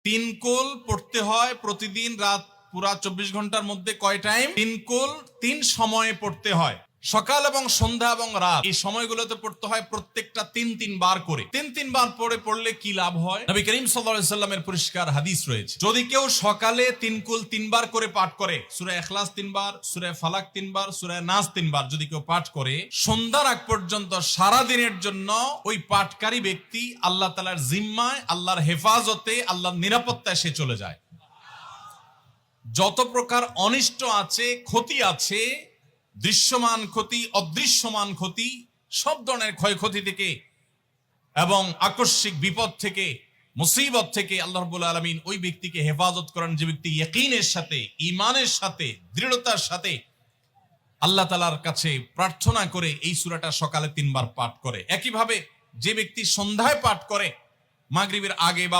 তিন কুল পড়তে হয় প্রতিদিন রাত পুরা 24 ঘন্টার মধ্যে কয় টাইম? তিন কুল 3 সময়ে পড়তে হয়, সকাল এবং সন্ধ্যা এবং রাত। এই সময়গুলোতে পড়তে হয় প্রত্যেকটা 3 বার করে। 3 বার পড়লে কি লাভ হয়? নবী করিম সাল্লাল্লাহু আলাইহি সাল্লামের পরিষ্কার হাদিস রয়েছে, যদি কেউ সকালে 3 কুল 3 বার করে পাঠ করে, সূরা ইখলাস 3 বার, সূরা ফালাক 3 বার, সূরা নাস 3 বার যদি কেউ পাঠ করে, সন্ধ্যার আগ পর্যন্ত সারা দিনের জন্য ওই পাঠকারী ব্যক্তি আল্লাহ তাআলার জিম্মায়, আল্লাহর হেফাজতে, আল্লাহর নিরাপত্তায় সে চলে যায়। যত প্রকার অনিষ্ট আছে, ক্ষতি আছে, দৃশ্যমান ক্ষতি, অদৃশ্যমান ক্ষতি, সব ধরনের ক্ষয়ক্ষতি থেকে এবং আকস্মিক বিপদ থেকে, মুসিবত থেকে আল্লাহ রাব্বুল আলামিন ওই ব্যক্তিকে হেফাজত করেন, যে ব্যক্তি ইয়াকিনের সাথে, ঈমানের সাথে, দৃঢ়তার সাথে আল্লাহ তাআলার কাছে প্রার্থনা করে এই সূরাটা সকালে 3 বার পাঠ করে। একইভাবে যে ব্যক্তি সন্ধ্যায় পাঠ করে, মাগরিবের আগে বা